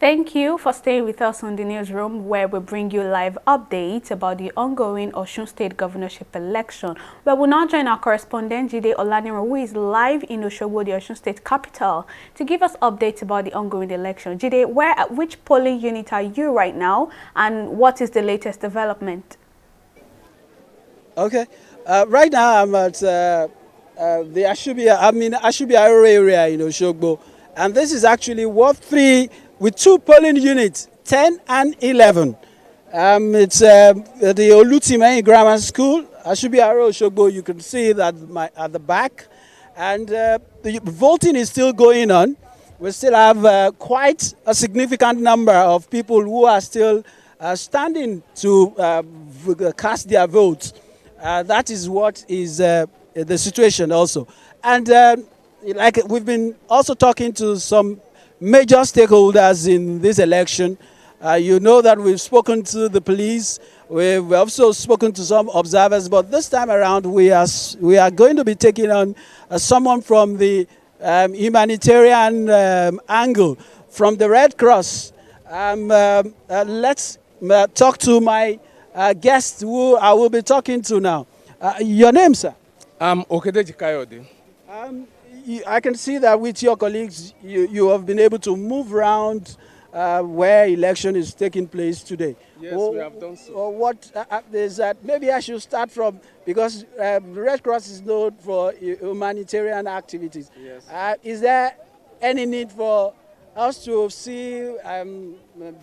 Thank you for staying with us on the newsroom, where we bring you live updates about the ongoing Osun State governorship election. We will now join our correspondent Jide Olaniro, who is live in Osogbo, the Osun State capital, to give us updates about the ongoing election. Jide, which polling unit are you right now, and what is the latest development? Okay, right now I'm at the Ashubia area in Osogbo, and this is actually Ward 3 with two polling units, 10 and 11. It's the Olutimei Grammar School, Ashubia Osogbo. You can see that at the back, and the voting is still going on. We still have quite a significant number of people who are still standing to cast their votes. That is what is the situation also. And like we've been also talking to some major stakeholders in this election. You know that we've spoken to the police. We've also spoken to some observers. But this time around, we are going to be taking on someone from the humanitarian angle, from the Red Cross. Let's talk to my guest who I will be talking to now. Your name, sir? I'm Okedeji Kayode. I can see that with your colleagues, you have been able to move around where election is taking place today. Yes, we have done so. Or what is that? Maybe I should start from, because Red Cross is known for humanitarian activities. Yes. Is there any need for us to see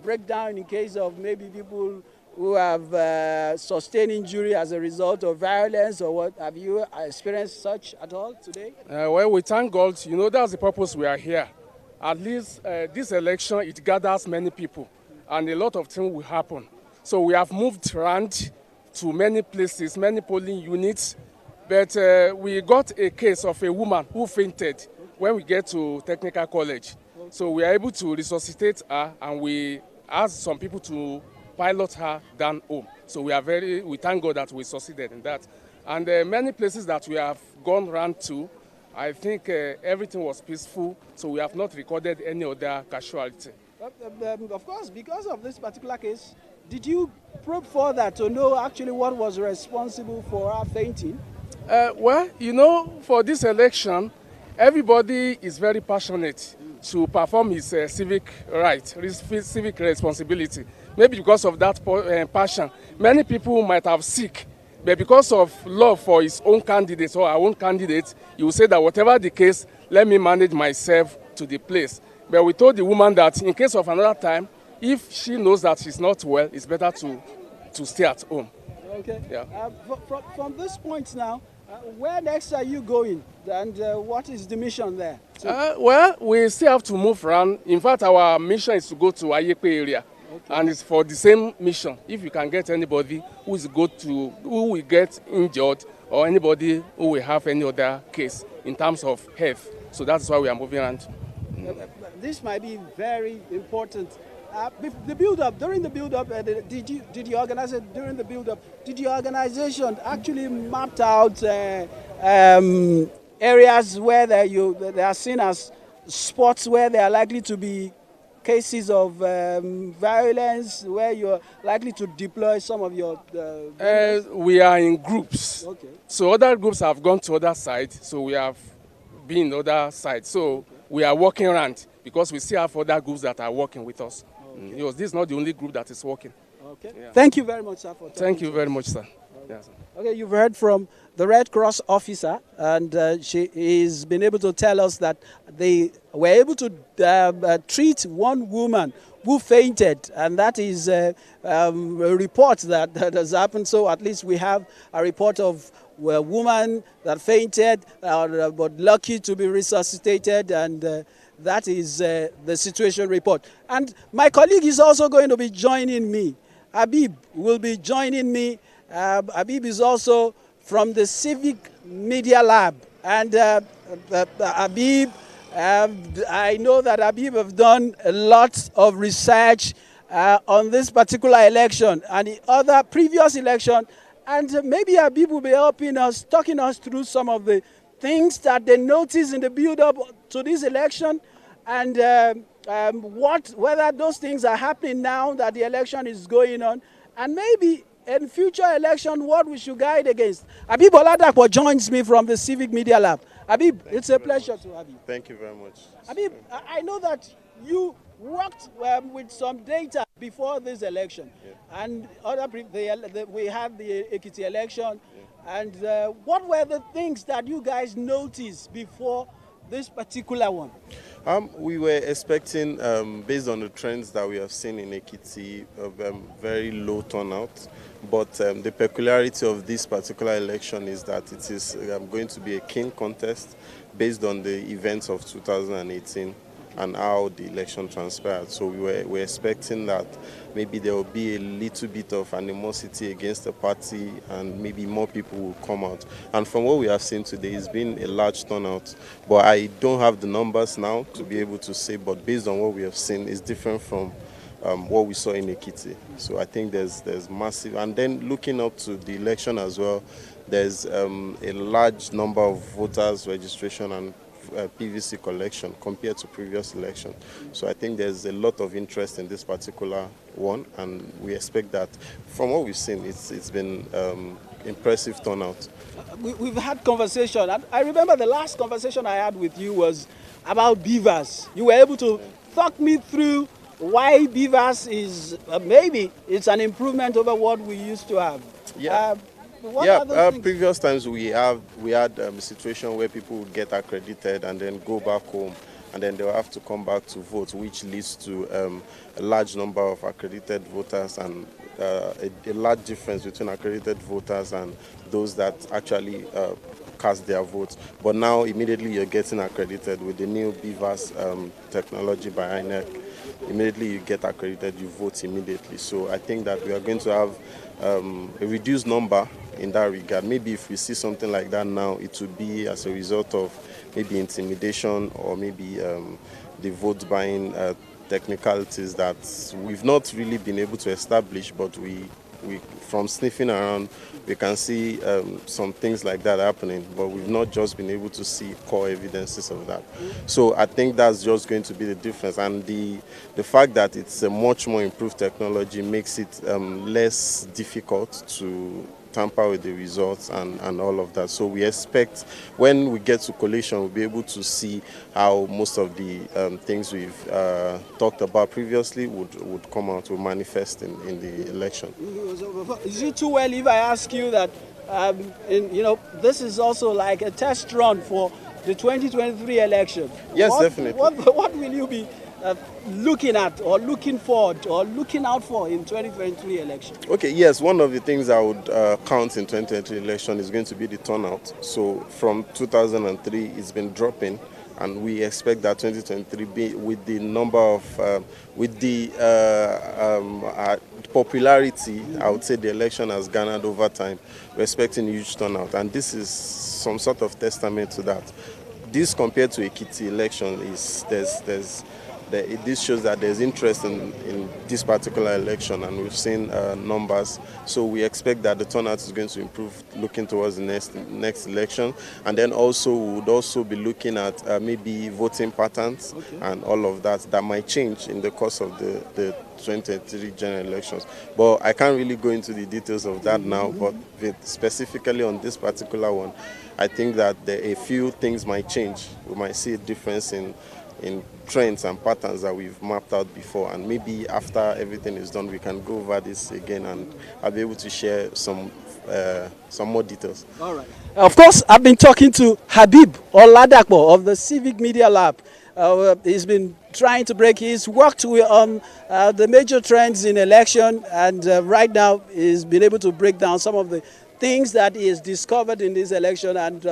breakdown in case of maybe people who have sustained injury as a result of violence, or what? Have you experienced such at all today? Well, we thank God. You know, that's the purpose we are here. At least this election, it gathers many people, and a lot of things will happen. So we have moved around to many places, many polling units, but we got a case of a woman who fainted when we get to Technical College. So we are able to resuscitate her, and we asked some people to pilot her down home. So we thank God that we succeeded in that. And many places that we have gone around to, I think everything was peaceful, so we have not recorded any other casualty. Of course, because of this particular case, did you probe further to know actually what was responsible for her fainting? Well, you know, for this election, everybody is very passionate to perform his civic right, civic responsibility. Maybe because of that passion, many people might have sick, but because of love for his own candidate or our own candidate, you will say that whatever the case, let me manage myself to the place. But we told the woman that in case of another time, if she knows that she's not well, it's better to stay at home. Okay. Yeah. From this point now, where next are you going, and what is the mission there? Well, we still have to move around. In fact, our mission is to go to Ayepe area. Okay. And it's for the same mission. If you can get anybody who will get injured, or anybody who will have any other case in terms of health. So that's why we are moving around. This might be very important. The build-up, during the build-up, did you organize it during the build-up? Did your organization actually mapped out areas where they are seen as spots where they are likely to be cases of violence, where you're likely to deploy some of your... We are in groups. Okay. So other groups have gone to other sides, so we have been other sides. So okay. We are working around because we still have other groups that are working with us. Okay. Because this is not the only group that is working. Okay. Yeah. Thank you very much, sir, for talking. Thank you very much, sir. Okay. Yeah, sir. Okay, you've heard from the Red Cross officer, and she has been able to tell us that they were able to treat one woman who fainted, and that is a report that has happened. So at least we have a report of a woman that fainted, but lucky to be resuscitated, and that is the situation report. And my colleague is also going to be joining me. Habib will be joining me. Habib is also from the Civic Media Lab, and Habib, I know that Habib have done a lot of research on this particular election and the other previous election, and maybe Habib will be helping us, talking us through some of the things that they noticed in the build-up to this election, and whether those things are happening now that the election is going on, and maybe in future election, what we should guide against. Habib Oladapo joins me from the Civic Media Lab. Habib, it's a pleasure to have you. Thank you very much. Habib, I know that you worked with some data before this election, and we had the Ekiti election, and what were the things that you guys noticed before this particular one? We were expecting, based on the trends that we have seen in Ekiti, very low turnout. But the peculiarity of this particular election is that it is going to be a keen contest based on the events of 2018 and how the election transpired. So we were expecting that maybe there will be a little bit of animosity against the party and maybe more people will come out. And from what we have seen today, it's been a large turnout. But I don't have the numbers now to be able to say, but based on what we have seen, it's different from what we saw in Ekiti. So I think there's massive. And then looking up to the election as well, there's a large number of voters registration and PVC collection compared to previous election. So I think there's a lot of interest in this particular one, and we expect that from what we've seen, it's been impressive turnout. We've had conversation. I remember the last conversation I had with you was about beavers. You were able to talk me through why beavers is maybe it's an improvement over what we used to have. Yeah. Previous times we had a situation where people would get accredited and then go back home, and then they'll have to come back to vote, which leads to a large number of accredited voters and a large difference between accredited voters and those that actually cast their votes. But now immediately you're getting accredited with the new BVAS technology by INEC. Immediately you get accredited, you vote immediately. So I think that we are going to have a reduced number in that regard. Maybe if we see something like that now, it would be as a result of maybe intimidation or maybe the vote buying technicalities that we've not really been able to establish, but we from sniffing around, we can see some things like that happening, but we've not just been able to see core evidences of that. So I think that's just going to be the difference. And the fact that it's a much more improved technology makes it less difficult to tamper with the results and all of that. So we expect when we get to collation, we'll be able to see how most of the things we've talked about previously would come out, will manifest in the election. Is it too well if I ask you that, this is also like a test run for the 2023 election? Yes, definitely. What will you be looking at or looking forward or looking out for in 2023 election? Okay, yes, one of the things I would count in 2023 election is going to be the turnout. So from 2003, it's been dropping, and we expect that 2023 be with the number of popularity, I would say the election has garnered over time. We're expecting a huge turnout, and this is some sort of testament to that. This compared to Ekiti election is this shows that there's interest in this particular election, and we've seen numbers. So we expect that the turnout is going to improve looking towards the next election. And then also we would also be looking at maybe voting patterns and all of that might change in the course of the 2023 general elections. But I can't really go into the details of that now, but specifically on this particular one, I think that a few things might change. We might see a difference in trends and patterns that we've mapped out before, and maybe after everything is done we can go over this again and I'll be able to share some more details. All right. Of course, I've been talking to Habib Oladapo of the Civic Media Lab. He's been trying to he's worked on the major trends in election, and right now he's been able to break down some of the things that he has discovered in this election, and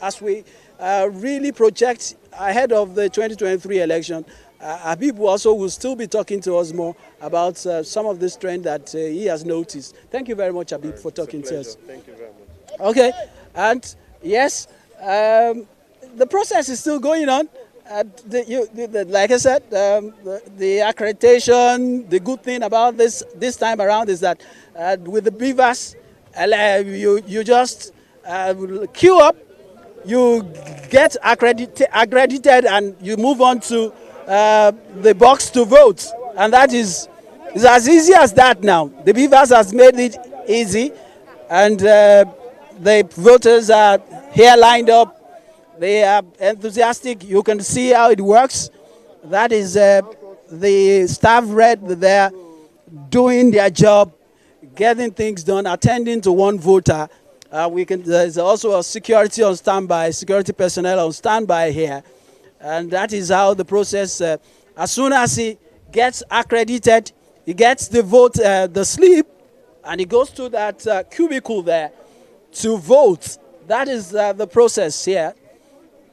as we really project ahead of the 2023 election, Habib also will still be talking to us more about some of this trend that he has noticed. Thank you very much, Habib, for talking to us. Thank you very much. Okay, and yes, the process is still going on. Like I said, the accreditation, the good thing about this time around is that with the BVAS, you just queue up, you get accredited, and you move on to the box to vote, and that is as easy as that now. The beavers has made it easy, and the voters are here lined up. They are enthusiastic. You can see how it works. That is the staff red there doing their job, getting things done, attending to one voter. There's also a security on standby, security personnel on standby here. And that is how the process, as soon as he gets accredited, he gets the vote, the slip, and he goes to that cubicle there to vote. That is the process here.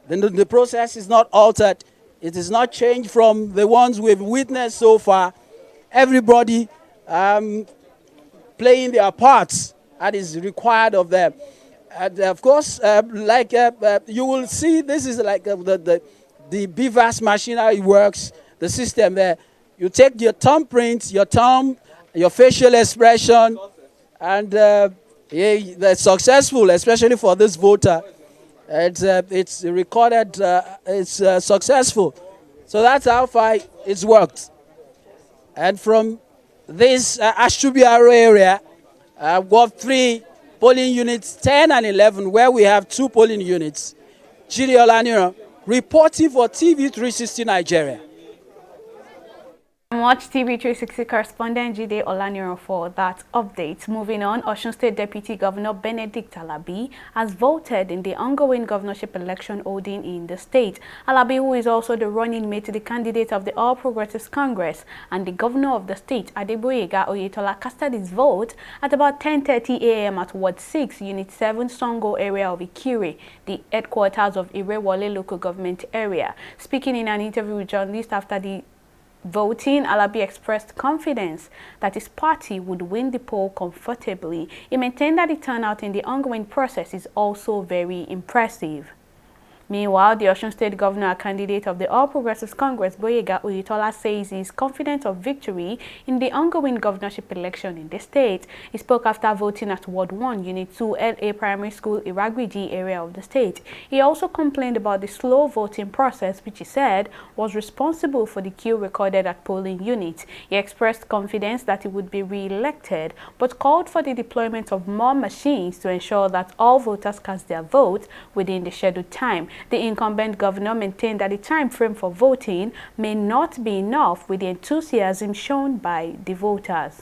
The process is not altered. It is not changed from the ones we've witnessed so far. Everybody playing their parts that is required of them. And of course, you will see, this is like the BVAS machine, how it works, the system there. You take your thumbprint, your thumb, your facial expression, and that's successful, especially for this voter. It's recorded, it's successful. So that's how far it's worked. And from this Ashubiaro area, I've got 3 polling units, 10 and 11, where we have 2 polling units. Chidi Olaniro, reporting for TV 360 Nigeria. Watch TV 360 correspondent Jide Olaniro for that update. Moving on, Osun State Deputy Governor Benedict Alabi has voted in the ongoing governorship election holding in the state. Alabi, who is also the running mate to the candidate of the All Progressives Congress and the governor of the state, Adeboyega Oyetola, casted his vote at about 10:30 a.m. at Ward 6, Unit 7, Songo area of Ikire, the headquarters of Irewole local government area. Speaking in an interview with journalists after the voting, Alabi expressed confidence that his party would win the poll comfortably. He maintained that the turnout in the ongoing process is also very impressive. Meanwhile, the Osun State Governor candidate of the All Progressives Congress, Boyega Oyetola, says he is confident of victory in the ongoing governorship election in the state. He spoke after voting at Ward 1, Unit 2, LA Primary School, Iragwiji area of the state. He also complained about the slow voting process, which he said was responsible for the queue recorded at polling units. He expressed confidence that he would be re-elected, but called for the deployment of more machines to ensure that all voters cast their vote within the scheduled time. The incumbent governor maintained that the time frame for voting may not be enough with the enthusiasm shown by the voters.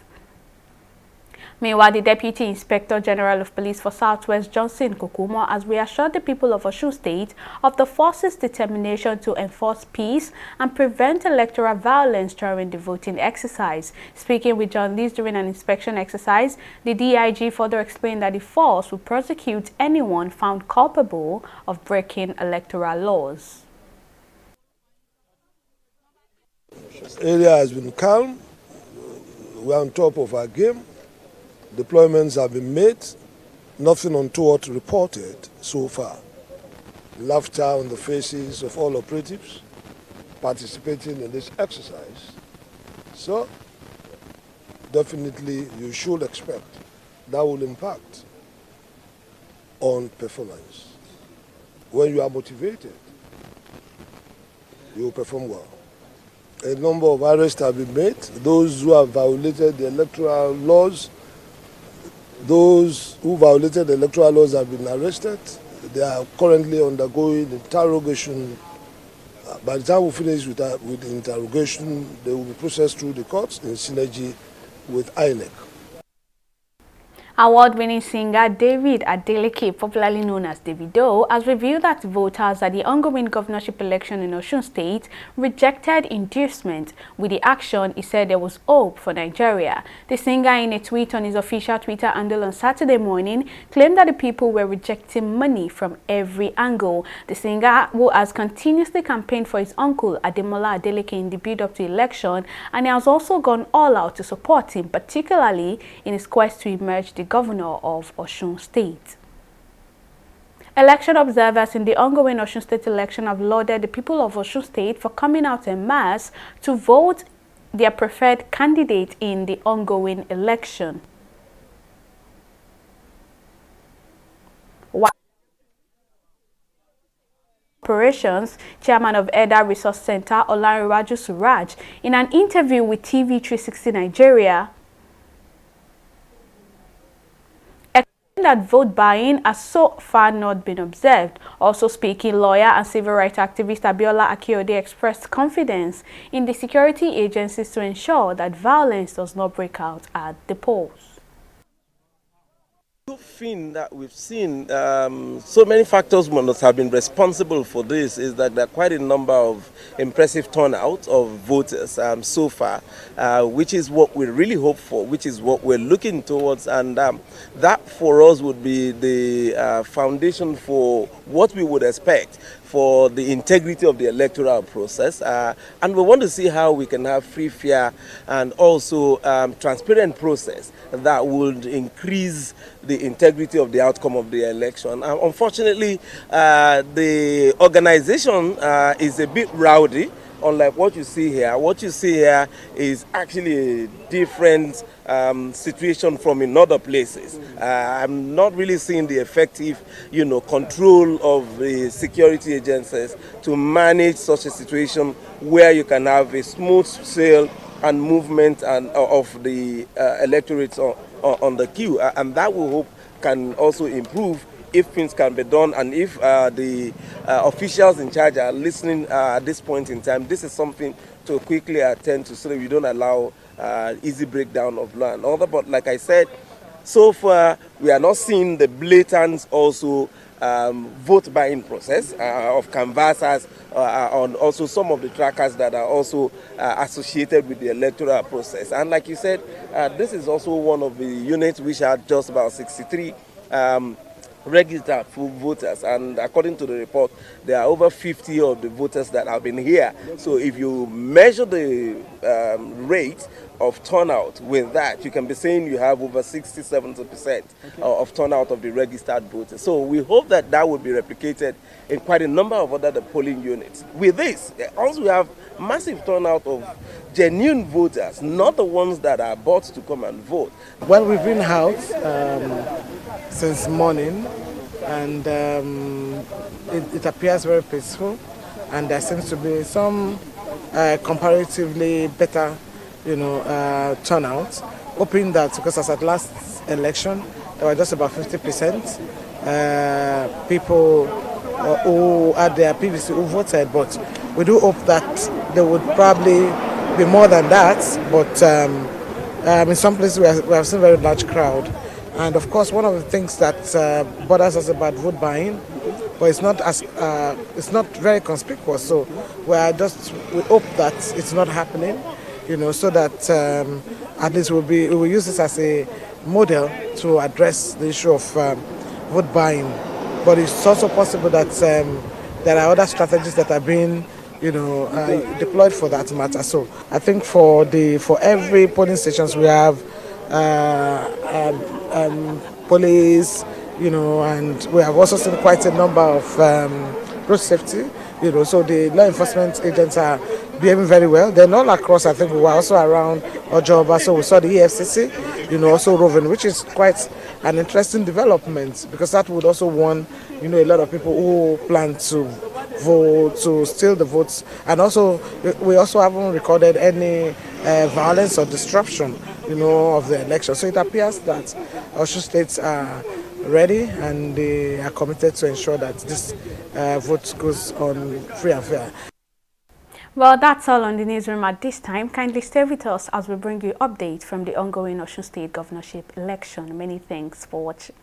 Meanwhile, the Deputy Inspector General of Police for Southwest, Johnson Kokumo, has reassured the people of Osun State of the force's determination to enforce peace and prevent electoral violence during the voting exercise. Speaking with journalists during an inspection exercise, the DIG further explained that the force will prosecute anyone found culpable of breaking electoral laws. This area has been calm. We're on top of our game. Deployments have been made, nothing untoward reported so far. Laughter on the faces of all operatives participating in this exercise. So, definitely you should expect that will impact on performance. When you are motivated, you will perform well. A number of arrests have been made. Those who have violated the electoral laws, those who violated the electoral laws have been arrested. They are currently undergoing interrogation. By the time we finish with the interrogation, they will be processed through the courts in synergy with INEC. Award-winning singer David Adeleke, popularly known as Davido, has revealed that voters at the ongoing governorship election in Osun State rejected inducement. With the action, he said there was hope for Nigeria. The singer, in a tweet on his official Twitter handle on Saturday morning, claimed that the people were rejecting money from every angle. The singer, who has continuously campaigned for his uncle Ademola Adeleke in the build-up to election, and he has also gone all out to support him, particularly in his quest to emerge the governor of Osun State. Election observers in the ongoing Osun State election have lauded the people of Osun State for coming out en masse to vote their preferred candidate in the ongoing election. Operations, Chairman of EDA Resource Center, Olanrewaju Suraj, in an interview with TV 360 Nigeria, that vote buying has so far not been observed. Also speaking, lawyer and civil rights activist Abiola Akiode expressed confidence in the security agencies to ensure that violence does not break out at the polls. The thing that we've seen, so many factors must have been responsible for this, is that there are quite a number of impressive turnout of voters so far, which is what we really hope for, which is what we're looking towards, and that for us would be the foundation for what we would expect for the integrity of the electoral process, and we want to see how we can have free, fair, and also transparent process that would increase the integrity of the outcome of the election. Unfortunately, the organization is a bit rowdy, unlike what you see here. What you see here is actually a different situation from in other places. I'm not really seeing the effective, control of the security agencies to manage such a situation where you can have a smooth sail and movement of the electorate on the queue, and that we hope can also improve if things can be done, and if the officials in charge are listening at this point in time. This is something to quickly attend to so that we don't allow easy breakdown of law and order. But like I said, so far we are not seeing the blatant also vote buying process of canvassers on also some of the trackers that are also associated with the electoral process. And like you said, this is also one of the units which are just about 63 registered full voters, and according to the report, there are over 50 of the voters that have been here. So if you measure the rate of turnout with that, you can be saying you have over 60–70% of turnout of the registered voters. So we hope that that will be replicated in quite a number of other polling units. With this, also we have massive turnout of genuine voters, not the ones that are bought to come and vote. Well, we've been out since morning, and it appears very peaceful, and there seems to be some comparatively better, turnout. Hoping that, because as at last election, there were just about 50% people who had their PVC who voted, but we do hope that there would probably be more than that. But in some places we have seen a very large crowd. And of course, one of the things that bothers us about vote buying, but it's not very conspicuous. So we hope that it's not happening, so that at least we will use this as a model to address the issue of vote buying. But it's also possible that there are other strategies that are being deployed for that matter. So I think for every polling stations we have police, and we have also seen quite a number of road safety, so the law enforcement agents are behaving very well. They're not across. I think we were also around Ojoba, so we saw the EFCC, also roving, which is quite an interesting development, because that would also warn, a lot of people who plan to vote, to steal the votes. And also, we also haven't recorded any violence or disruption, of the election. So it appears that Osun states are ready, and they are committed to ensure that this vote goes on free and fair. Well, that's all on the newsroom at this time. Kindly stay with us as we bring you updates from the ongoing Osun State governorship election. Many thanks for watching.